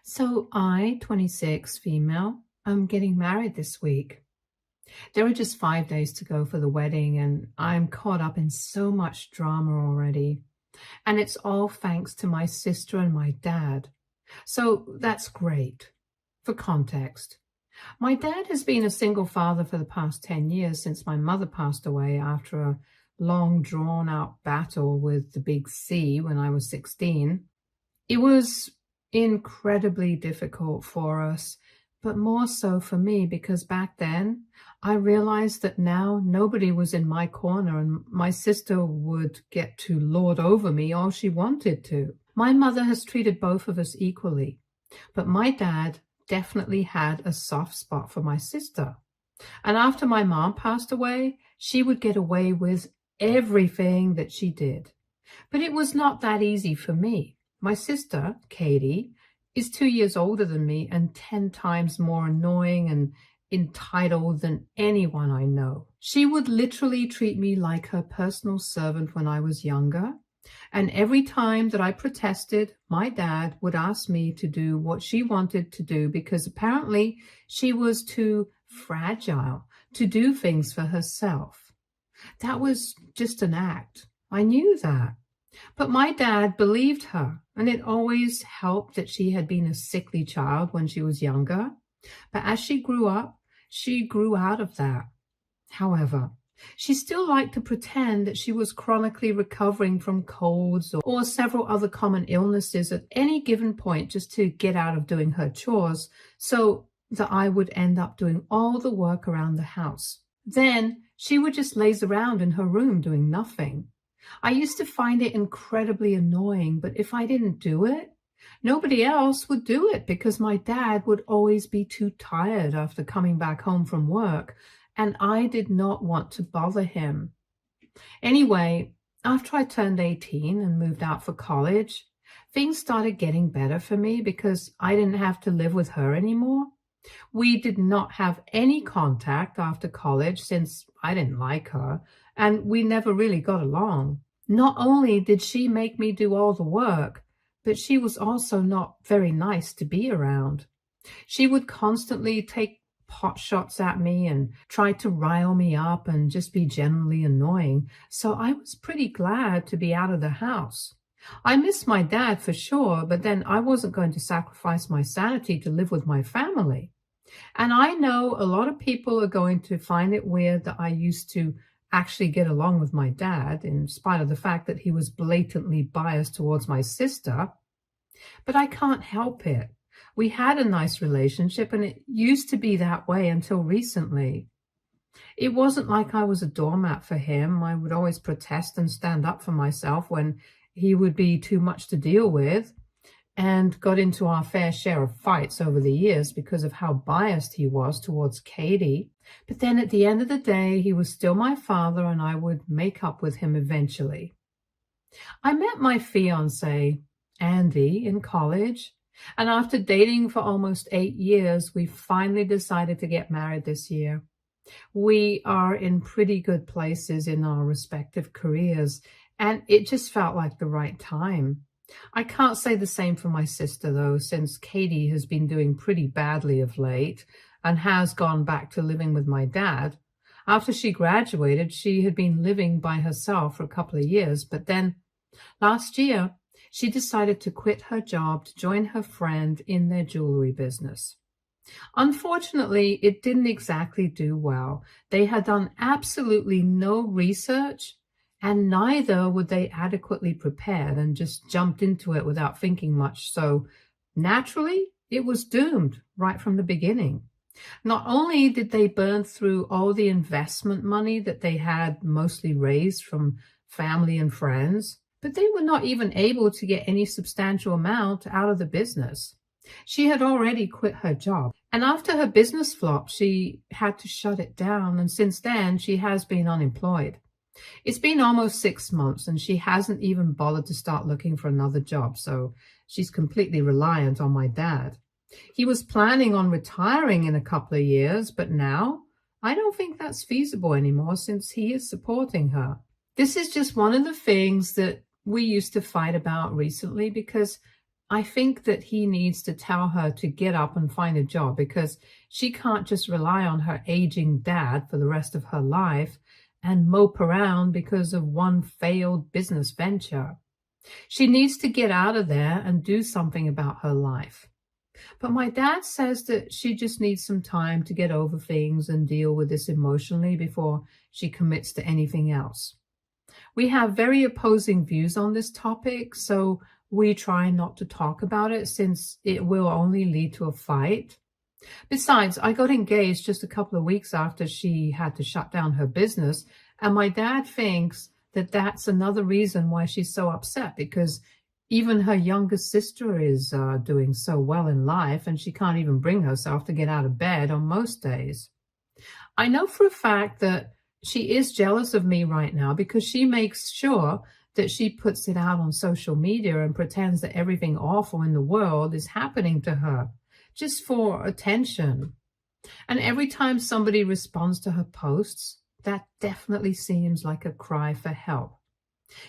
So I, 26, female, I'm getting married this week. There are just 5 days to go for the wedding, and I'm caught up in so much drama already. And it's all thanks to my sister and my dad. So that's great. For context, my dad has been a single father for the past 10 years since my mother passed away after a long, drawn out battle with the big C when I was 16. It was incredibly difficult for us, but more so for me because back then I realized that now nobody was in my corner and my sister would get to lord over me all she wanted to. My mother has treated both of us equally, but my dad definitely had a soft spot for my sister. And after my mom passed away, she would get away with everything that she did. But it was not that easy for me. My sister, Katie, is 2 years older than me and 10 times more annoying and entitled than anyone I know. She would literally treat me like her personal servant when I was younger. And every time that I protested, my dad would ask me to do what she wanted to do because apparently she was too fragile to do things for herself. That was just an act. I knew that. But my dad believed her, and it always helped that she had been a sickly child when she was younger. But as she grew up, she grew out of that. However, she still liked to pretend that she was chronically recovering from colds or several other common illnesses at any given point just to get out of doing her chores so that I would end up doing all the work around the house. Then she would just laze around in her room doing nothing. I used to find it incredibly annoying, but if I didn't do it, nobody else would do it because my dad would always be too tired after coming back home from work, and I did not want to bother him. Anyway, after I turned 18 and moved out for college, things started getting better for me because I didn't have to live with her anymore. We did not have any contact after college since I didn't like her, and we never really got along. Not only did she make me do all the work, but she was also not very nice to be around. She would constantly take pot shots at me and try to rile me up and just be generally annoying, so I was pretty glad to be out of the house. I miss my dad for sure, but then I wasn't going to sacrifice my sanity to live with my family. And I know a lot of people are going to find it weird that I used to actually get along with my dad, in spite of the fact that he was blatantly biased towards my sister. But I can't help it. We had a nice relationship, and it used to be that way until recently. It wasn't like I was a doormat for him. I would always protest and stand up for myself when he would be too much to deal with, and got into our fair share of fights over the years because of how biased he was towards Katie. But then at the end of the day, he was still my father, and I would make up with him eventually. I met my fiancé, Andy, in college, and after dating for almost 8 years, we finally decided to get married this year. We are in pretty good places in our respective careers, and it just felt like the right time. I can't say the same for my sister, though, since Katie has been doing pretty badly of late and has gone back to living with my dad. After she graduated, she had been living by herself for a couple of years, but then last year, she decided to quit her job to join her friend in their jewelry business. Unfortunately, it didn't exactly do well. They had done absolutely no research, and neither were they adequately prepared and just jumped into it without thinking much. So naturally, it was doomed right from the beginning. Not only did they burn through all the investment money that they had mostly raised from family and friends, but they were not even able to get any substantial amount out of the business. She had already quit her job, and after her business flopped, she had to shut it down, and since then, she has been unemployed. It's been almost 6 months, and she hasn't even bothered to start looking for another job, so she's completely reliant on my dad. He was planning on retiring in a couple of years, but now I don't think that's feasible anymore since he is supporting her. This is just one of the things that we used to fight about recently because I think that he needs to tell her to get up and find a job because she can't just rely on her aging dad for the rest of her life and mope around because of one failed business venture. She needs to get out of there and do something about her life. But my dad says that she just needs some time to get over things and deal with this emotionally before she commits to anything else. We have very opposing views on this topic, so we try not to talk about it since it will only lead to a fight. Besides, I got engaged just a couple of weeks after she had to shut down her business, and my dad thinks that that's another reason why she's so upset, because even her younger sister is doing so well in life, and she can't even bring herself to get out of bed on most days. I know for a fact that she is jealous of me right now because she makes sure that she puts it out on social media and pretends that everything awful in the world is happening to her just for attention. And every time somebody responds to her posts, that definitely seems like a cry for help.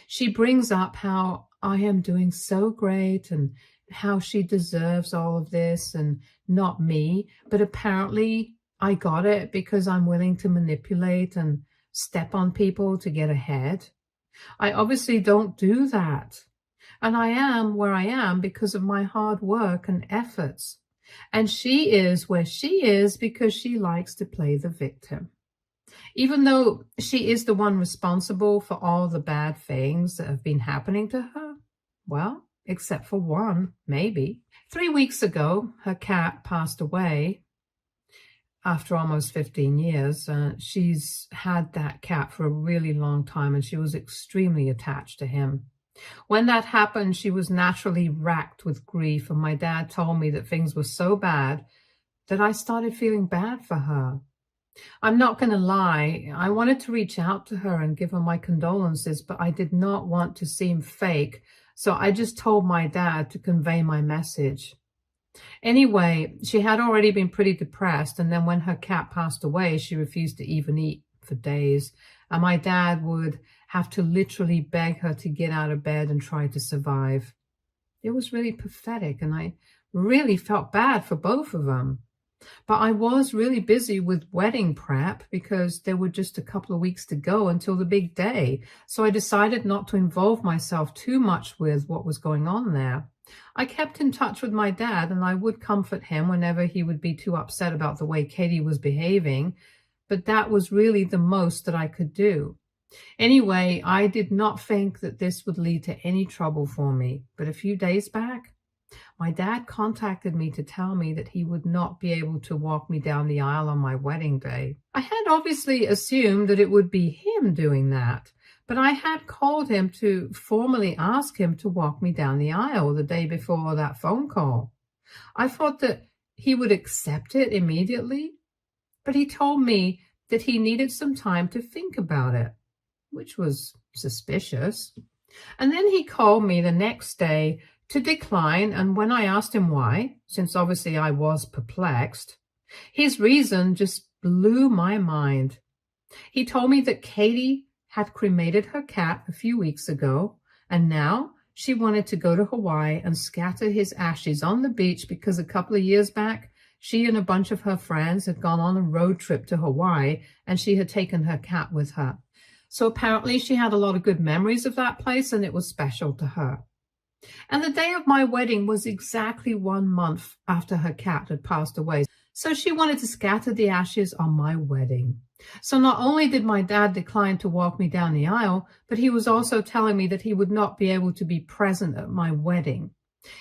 She brings up how I am doing so great and how she deserves all of this and not me, but apparently I got it because I'm willing to manipulate and step on people to get ahead. I obviously don't do that. And I am where I am because of my hard work and efforts. And she is where she is because she likes to play the victim. Even though she is the one responsible for all the bad things that have been happening to her, well, except for one, maybe. 3 weeks ago, her cat passed away after almost 15 years. She's had that cat for a really long time, and she was extremely attached to him. When that happened, she was naturally racked with grief, and my dad told me that things were so bad that I started feeling bad for her. I'm not going to lie, I wanted to reach out to her and give her my condolences, but I did not want to seem fake, so I just told my dad to convey my message. Anyway, she had already been pretty depressed, and then when her cat passed away, she refused to even eat for days, and my dad would have to literally beg her to get out of bed and try to survive. It was really pathetic, and I really felt bad for both of them. But I was really busy with wedding prep because there were just a couple of weeks to go until the big day, so I decided not to involve myself too much with what was going on there. I kept in touch with my dad, and I would comfort him whenever he would be too upset about the way Katie was behaving, but that was really the most that I could do. Anyway, I did not think that this would lead to any trouble for me, but a few days back, my dad contacted me to tell me that he would not be able to walk me down the aisle on my wedding day. I had obviously assumed that it would be him doing that, but I had called him to formally ask him to walk me down the aisle the day before that phone call. I thought that he would accept it immediately, but he told me that he needed some time to think about it, which was suspicious. And then he called me the next day to decline, and when I asked him why, since obviously I was perplexed, his reason just blew my mind. He told me that Katie had cremated her cat a few weeks ago, and now she wanted to go to Hawaii and scatter his ashes on the beach because a couple of years back, she and a bunch of her friends had gone on a road trip to Hawaii, and she had taken her cat with her. So apparently she had a lot of good memories of that place, and it was special to her. And the day of my wedding was exactly 1 month after her cat had passed away. So she wanted to scatter the ashes on my wedding. So not only did my dad decline to walk me down the aisle, but he was also telling me that he would not be able to be present at my wedding.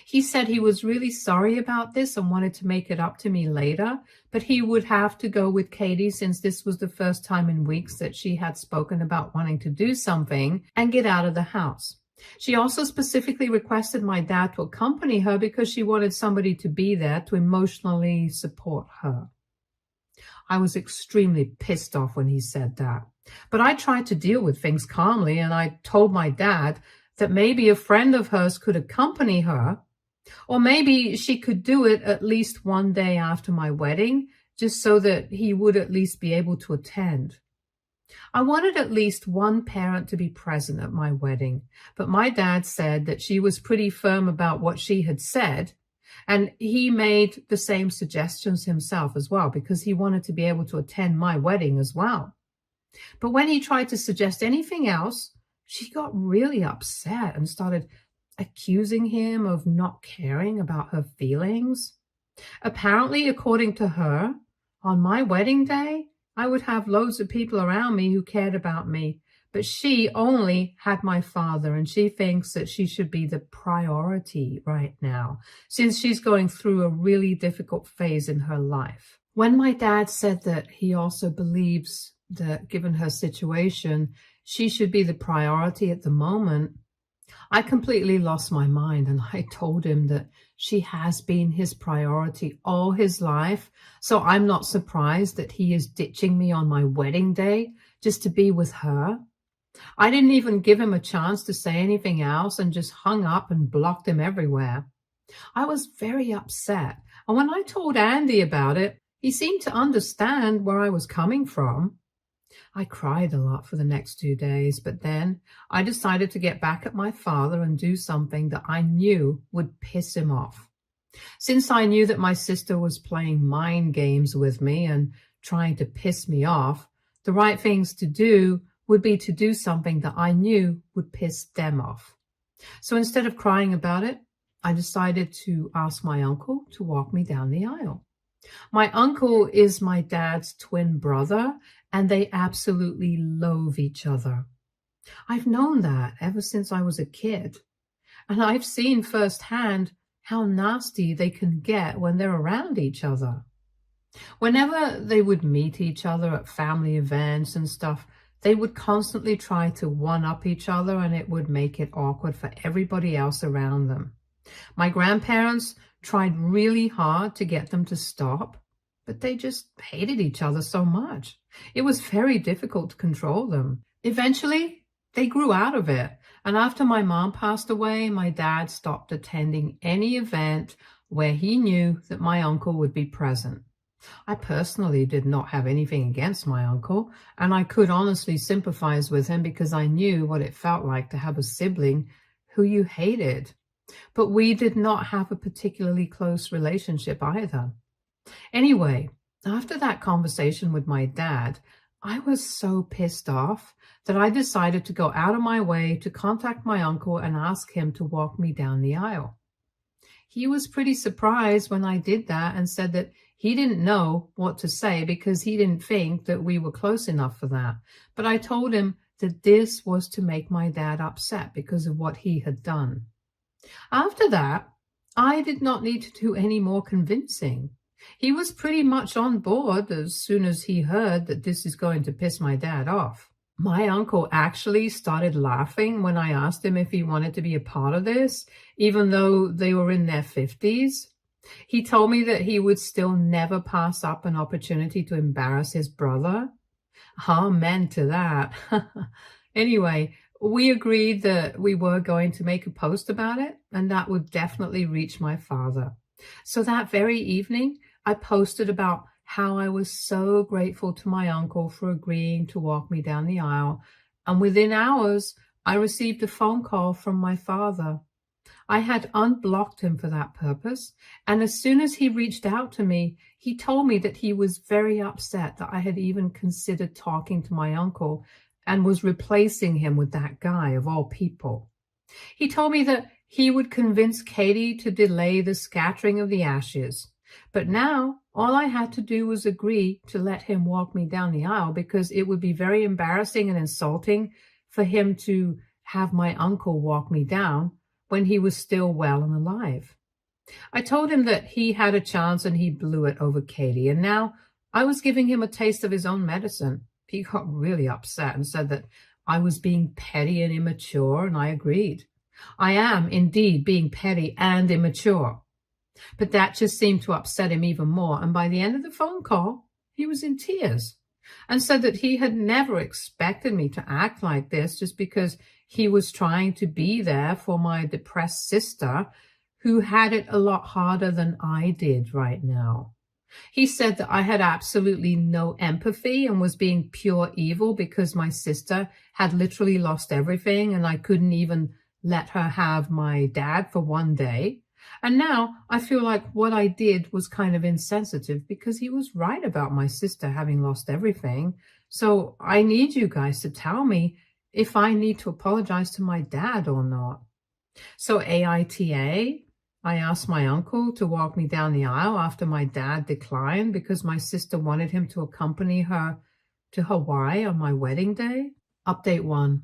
He said he was really sorry about this and wanted to make it up to me later, but he would have to go with Katie since this was the first time in weeks that she had spoken about wanting to do something and get out of the house. She also specifically requested my dad to accompany her because she wanted somebody to be there to emotionally support her. I was extremely pissed off when he said that, but I tried to deal with things calmly, and I told my dad that maybe a friend of hers could accompany her, or maybe she could do it at least one day after my wedding, just so that he would at least be able to attend. I wanted at least one parent to be present at my wedding, but my dad said that she was pretty firm about what she had said, and he made the same suggestions himself as well because he wanted to be able to attend my wedding as well. But when he tried to suggest anything else, she got really upset and started accusing him of not caring about her feelings. Apparently, according to her, on my wedding day, I would have loads of people around me who cared about me, but she only had my father, and she thinks that she should be the priority right now, since she's going through a really difficult phase in her life. When my dad said that he also believes that given her situation, she should be the priority at the moment, I completely lost my mind, and I told him that she has been his priority all his life, so I'm not surprised that he is ditching me on my wedding day just to be with her. I didn't even give him a chance to say anything else and just hung up and blocked him everywhere. I was very upset, and when I told Andy about it, he seemed to understand where I was coming from. I cried a lot for the next 2 days, but then I decided to get back at my father and do something that I knew would piss him off. Since I knew that my sister was playing mind games with me and trying to piss me off, the right things to do would be to do something that I knew would piss them off. So instead of crying about it, I decided to ask my uncle to walk me down the aisle. My uncle is my dad's twin brother, and they absolutely loathe each other. I've known that ever since I was a kid, and I've seen firsthand how nasty they can get when they're around each other. Whenever they would meet each other at family events and stuff, they would constantly try to one-up each other, and it would make it awkward for everybody else around them. My grandparents tried really hard to get them to stop, but they just hated each other so much. It was very difficult to control them. Eventually, they grew out of it, and after my mom passed away, my dad stopped attending any event where he knew that my uncle would be present. I personally did not have anything against my uncle, and I could honestly sympathize with him because I knew what it felt like to have a sibling who you hated. But we did not have a particularly close relationship either. Anyway, after that conversation with my dad, I was so pissed off that I decided to go out of my way to contact my uncle and ask him to walk me down the aisle. He was pretty surprised when I did that and said that he didn't know what to say because he didn't think that we were close enough for that. But I told him that this was to make my dad upset because of what he had done. After that, I did not need to do any more convincing. He was pretty much on board as soon as he heard that this is going to piss my dad off. My uncle actually started laughing when I asked him if he wanted to be a part of this, even though they were in their 50s. He told me that he would still never pass up an opportunity to embarrass his brother. Amen to that. Anyway, we agreed that we were going to make a post about it, and that would definitely reach my father. So that very evening, I posted about how I was so grateful to my uncle for agreeing to walk me down the aisle, and within hours, I received a phone call from my father. I had unblocked him for that purpose, and as soon as he reached out to me, he told me that he was very upset that I had even considered talking to my uncle and was replacing him with that guy of all people. He told me that he would convince Katie to delay the scattering of the ashes. But now, all I had to do was agree to let him walk me down the aisle because it would be very embarrassing and insulting for him to have my uncle walk me down when he was still well and alive. I told him that he had a chance and he blew it over Katie, and now I was giving him a taste of his own medicine. He got really upset and said that I was being petty and immature, and I agreed. I am indeed being petty and immature. But that just seemed to upset him even more, and by the end of the phone call, he was in tears and said that he had never expected me to act like this just because he was trying to be there for my depressed sister who had it a lot harder than I did right now. He said that I had absolutely no empathy and was being pure evil because my sister had literally lost everything and I couldn't even let her have my dad for one day. And now I feel like what I did was kind of insensitive because he was right about my sister having lost everything. So I need you guys to tell me if I need to apologize to my dad or not. So AITA, I asked my uncle to walk me down the aisle after my dad declined because my sister wanted him to accompany her to Hawaii on my wedding day. Update 1.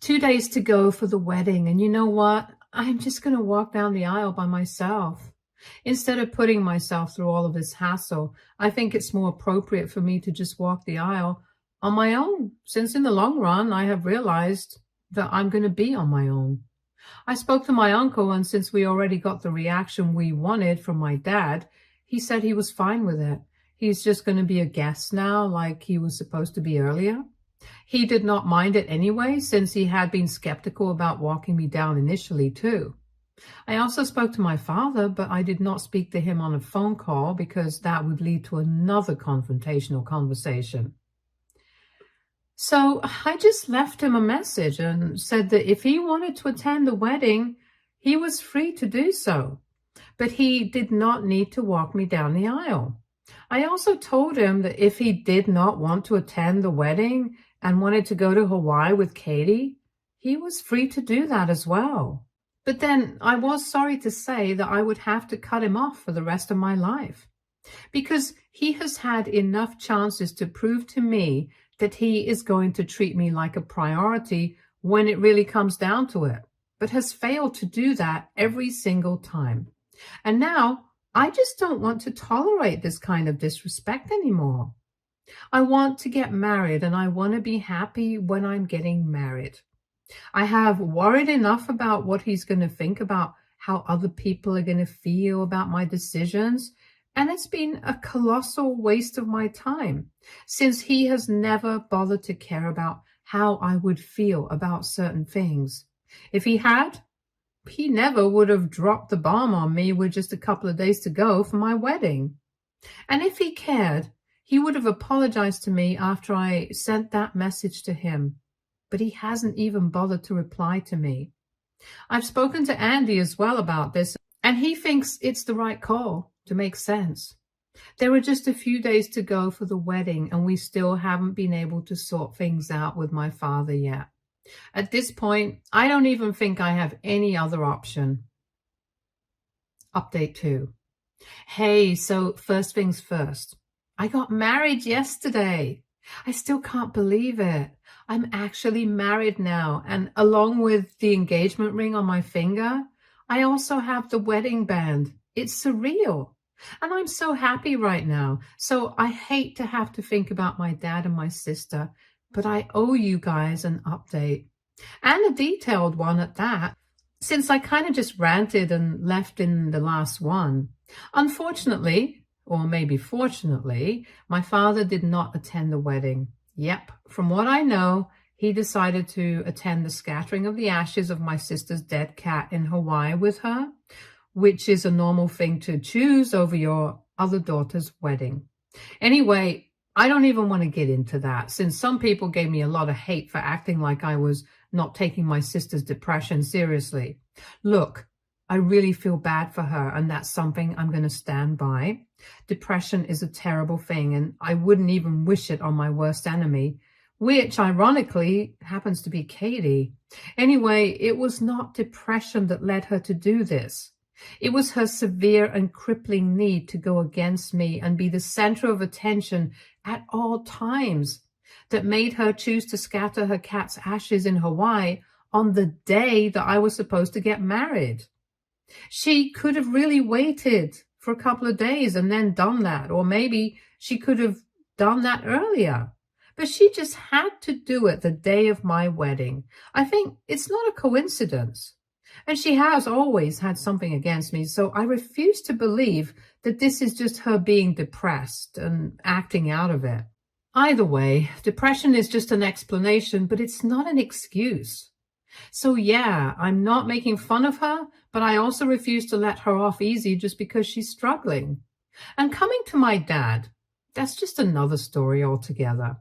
2 days to go for the wedding, and you know what? I'm just going to walk down the aisle by myself. Instead of putting myself through all of this hassle, I think it's more appropriate for me to just walk the aisle on my own, since in the long run, I have realized that I'm going to be on my own. I spoke to my uncle, and since we already got the reaction we wanted from my dad, he said he was fine with it. He's just going to be a guest now, like he was supposed to be earlier. He did not mind it anyway, since he had been skeptical about walking me down initially, too. I also spoke to my father, but I did not speak to him on a phone call because that would lead to another confrontational conversation. So I just left him a message and said that if he wanted to attend the wedding, he was free to do so, but he did not need to walk me down the aisle. I also told him that if he did not want to attend the wedding and wanted to go to Hawaii with Katie, he was free to do that as well. But then I was sorry to say that I would have to cut him off for the rest of my life, because he has had enough chances to prove to me that he is going to treat me like a priority when it really comes down to it, but has failed to do that every single time. And now I just don't want to tolerate this kind of disrespect anymore. I want to get married, and I want to be happy when I'm getting married. I have worried enough about what he's going to think about how other people are going to feel about my decisions, and it's been a colossal waste of my time, since he has never bothered to care about how I would feel about certain things. If he had, he never would have dropped the bomb on me with just a couple of days to go for my wedding. And if he cared, he would have apologized to me after I sent that message to him. But he hasn't even bothered to reply to me. I've spoken to Andy as well about this, and he thinks it's the right call to make sense. There are just a few days to go for the wedding, and we still haven't been able to sort things out with my father yet. At this point, I don't even think I have any other option. Update 2. Hey, so first things first. I got married yesterday. I still can't believe it. I'm actually married now, and along with the engagement ring on my finger, I also have the wedding band. It's surreal. And I'm so happy right now. So I hate to have to think about my dad and my sister, but I owe you guys an update. And a detailed one at that, since I kind of just ranted and left in the last one. Unfortunately, or maybe fortunately, my father did not attend the wedding. Yep, from what I know, he decided to attend the scattering of the ashes of my sister's dead cat in Hawaii with her, which is a normal thing to choose over your other daughter's wedding. Anyway, I don't even want to get into that, since some people gave me a lot of hate for acting like I was not taking my sister's depression seriously. Look, I really feel bad for her, and that's something I'm going to stand by. Depression is a terrible thing, and I wouldn't even wish it on my worst enemy, which ironically happens to be Katie. Anyway, it was not depression that led her to do this. It was her severe and crippling need to go against me and be the center of attention at all times that made her choose to scatter her cat's ashes in Hawaii on the day that I was supposed to get married. She could have really waited for a couple of days and then done that, or maybe she could have done that earlier. But she just had to do it the day of my wedding. I think it's not a coincidence. And she has always had something against me, so I refuse to believe that this is just her being depressed and acting out of it. Either way, depression is just an explanation, but it's not an excuse. So yeah, I'm not making fun of her, but I also refuse to let her off easy just because she's struggling. And coming to my dad, that's just another story altogether.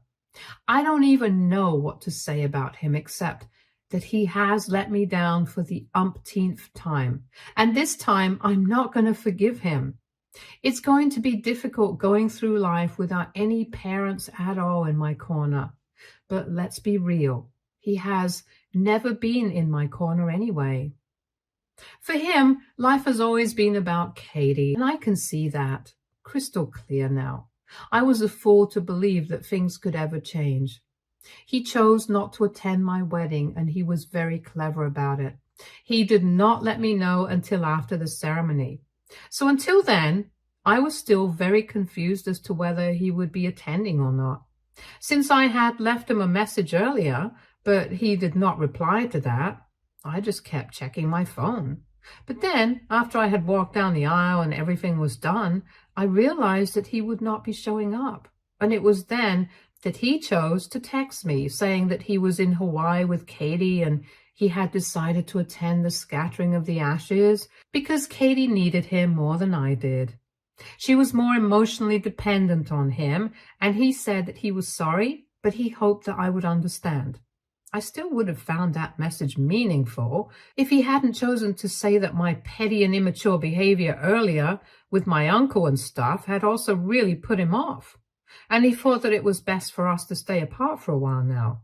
I don't even know what to say about him except that he has let me down for the umpteenth time. And this time, I'm not going to forgive him. It's going to be difficult going through life without any parents at all in my corner. But let's be real. He has never been in my corner anyway. For him, life has always been about Katie, and I can see that crystal clear now. I was a fool to believe that things could ever change. He chose not to attend my wedding, and he was very clever about it. He did not let me know until after the ceremony. So until then, I was still very confused as to whether he would be attending or not. Since I had left him a message earlier, but he did not reply to that, I just kept checking my phone. But then, after I had walked down the aisle and everything was done, I realized that he would not be showing up. And it was then that he chose to text me, saying that he was in Hawaii with Katie and he had decided to attend the scattering of the ashes because Katie needed him more than I did. She was more emotionally dependent on him, and he said that he was sorry, but he hoped that I would understand. I still would have found that message meaningful if he hadn't chosen to say that my petty and immature behavior earlier with my uncle and stuff had also really put him off. And he thought that it was best for us to stay apart for a while now.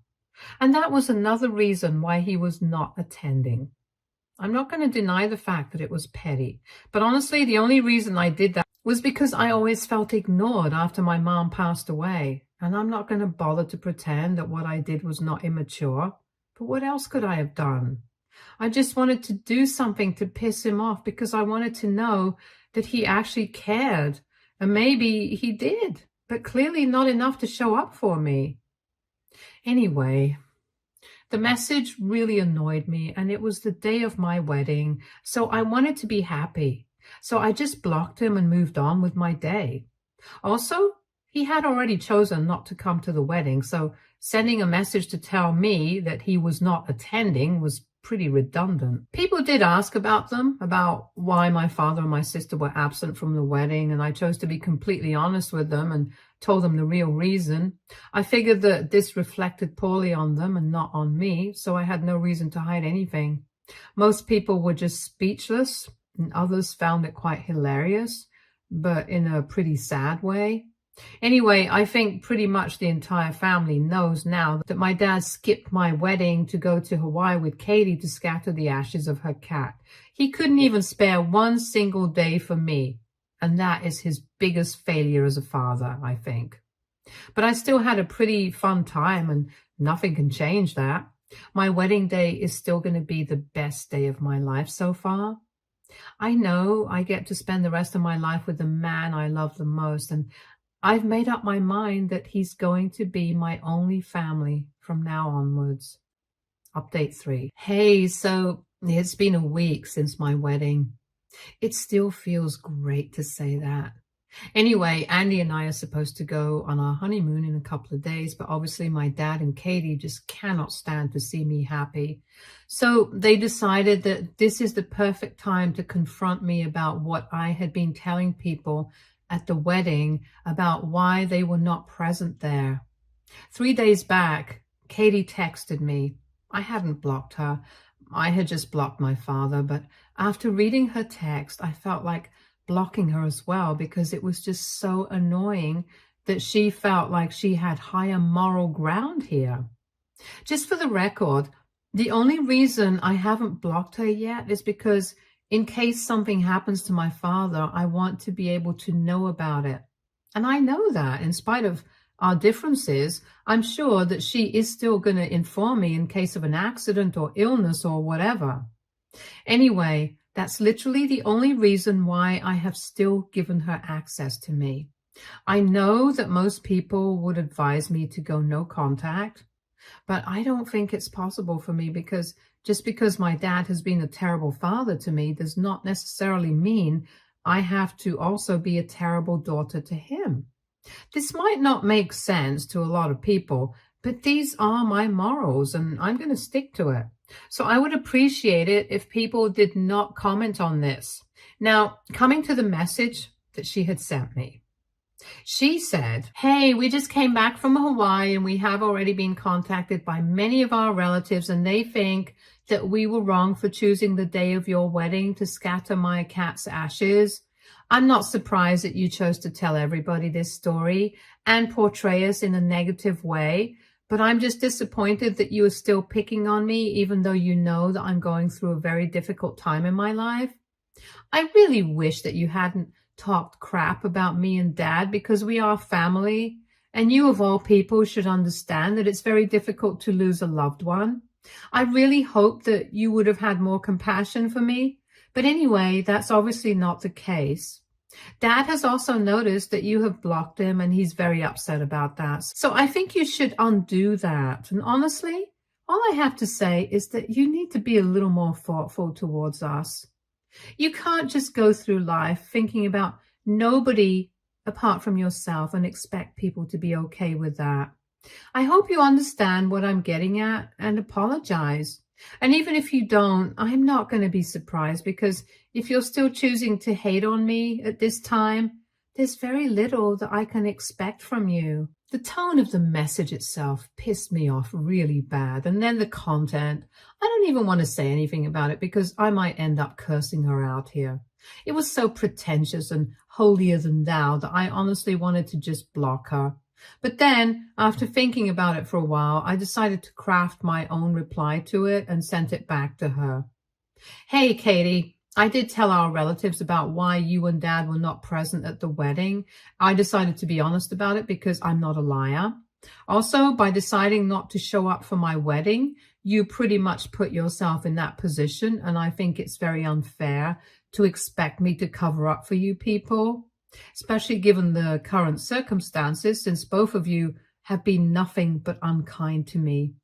And that was another reason why he was not attending. I'm not going to deny the fact that it was petty, but honestly, the only reason I did that was because I always felt ignored after my mom passed away. And I'm not going to bother to pretend that what I did was not immature. But what else could I have done? I just wanted to do something to piss him off because I wanted to know that he actually cared. And maybe he did, but clearly not enough to show up for me. Anyway, the message really annoyed me, and it was the day of my wedding, so I wanted to be happy. So I just blocked him and moved on with my day. Also, he had already chosen not to come to the wedding, so sending a message to tell me that he was not attending was pretty redundant. People did ask about why my father and my sister were absent from the wedding, and I chose to be completely honest with them and told them the real reason. I figured that this reflected poorly on them and not on me, so I had no reason to hide anything. Most people were just speechless, and others found it quite hilarious, but in a pretty sad way. Anyway, I think pretty much the entire family knows now that my dad skipped my wedding to go to Hawaii with Katie to scatter the ashes of her cat. He couldn't even spare one single day for me, and that is his biggest failure as a father, I think. But I still had a pretty fun time, and nothing can change that. My wedding day is still going to be the best day of my life so far. I know I get to spend the rest of my life with the man I love the most, and I've made up my mind that he's going to be my only family from now onwards. Update 3. Hey, so it's been a week since my wedding. It still feels great to say that. Anyway, Andy and I are supposed to go on our honeymoon in a couple of days, but obviously my dad and Katie just cannot stand to see me happy. So they decided that this is the perfect time to confront me about what I had been telling people at the wedding about why they were not present there. 3 days back, Katie texted me. I hadn't blocked her. I had just blocked my father, but after reading her text, I felt like blocking her as well because it was just so annoying that she felt like she had higher moral ground here. Just for the record, the only reason I haven't blocked her yet is because in case something happens to my father, I want to be able to know about it. And I know that in spite of our differences, I'm sure that she is still going to inform me in case of an accident or illness or whatever. Anyway, that's literally the only reason why I have still given her access to me. I know that most people would advise me to go no contact, but I don't think it's possible for me because just because my dad has been a terrible father to me does not necessarily mean I have to also be a terrible daughter to him. This might not make sense to a lot of people, but these are my morals and I'm going to stick to it. So I would appreciate it if people did not comment on this. Now, coming to the message, that she had sent me. She said, "Hey, we just came back from Hawaii and we have already been contacted by many of our relatives and they think that we were wrong for choosing the day of your wedding to scatter my cat's ashes. I'm not surprised that you chose to tell everybody this story and portray us in a negative way, but I'm just disappointed that you are still picking on me even though you know that I'm going through a very difficult time in my life. I really wish that you hadn't talked crap about me and Dad because we are family, and you of all people should understand that it's very difficult to lose a loved one. I really hope that you would have had more compassion for me, but anyway, that's obviously not the case. Dad has also noticed that you have blocked him and he's very upset about that. So I think you should undo that. And honestly, all I have to say is that you need to be a little more thoughtful towards us. You can't just go through life thinking about nobody apart from yourself and expect people to be okay with that. I hope you understand what I'm getting at and apologize. And even if you don't, I'm not going to be surprised because if you're still choosing to hate on me at this time, there's very little that I can expect from you. The tone of the message itself pissed me off really bad. And then the content, I don't even want to say anything about it because I might end up cursing her out here. It was so pretentious and holier than thou that I honestly wanted to just block her. But then, after thinking about it for a while, I decided to craft my own reply to it and sent it back to her. "Hey, Katie, I did tell our relatives about why you and Dad were not present at the wedding. I decided to be honest about it because I'm not a liar. Also, by deciding not to show up for my wedding, you pretty much put yourself in that position, and I think it's very unfair to expect me to cover up for you people, especially given the current circumstances, since both of you have been nothing but unkind to me.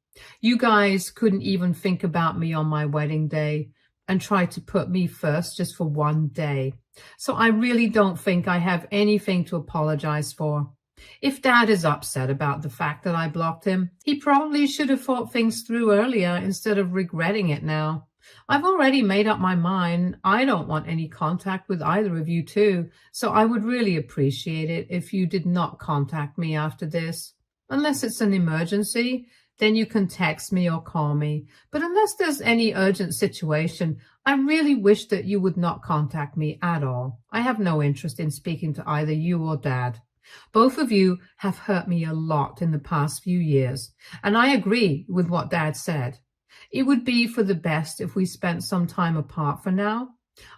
You guys couldn't even think about me on my wedding day and try to put me first just for one day. So I really don't think I have anything to apologize for. If Dad is upset about the fact that I blocked him, he probably should have thought things through earlier instead of regretting it now. I've already made up my mind. I don't want any contact with either of you two, so I would really appreciate it if you did not contact me after this. Unless it's an emergency, then you can text me or call me. But unless there's any urgent situation, I really wish that you would not contact me at all. I have no interest in speaking to either you or Dad. Both of you have hurt me a lot in the past few years, and I agree with what Dad said. It would be for the best if we spent some time apart for now.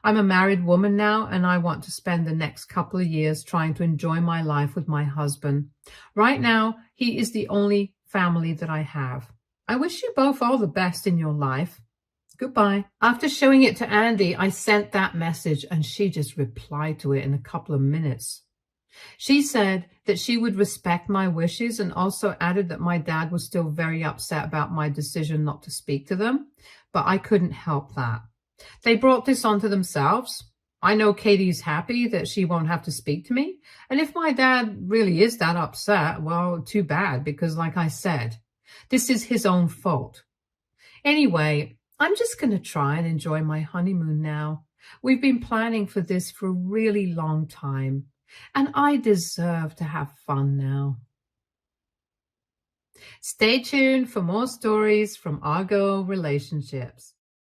I'm a married woman now, and I want to spend the next couple of years trying to enjoy my life with my husband. Right now, he is the only family that I have. I wish you both all the best in your life. Goodbye." After showing it to Andy, I sent that message, and she just replied to it in a couple of minutes. She said that she would respect my wishes and also added that my dad was still very upset about my decision not to speak to them, but I couldn't help that. They brought this onto themselves. I know Katie's happy that she won't have to speak to me, and if my dad really is that upset, well, too bad, because like I said, this is his own fault. Anyway, I'm just going to try and enjoy my honeymoon now. We've been planning for this for a really long time. And I deserve to have fun now. Stay tuned for more stories from Argo Relationships.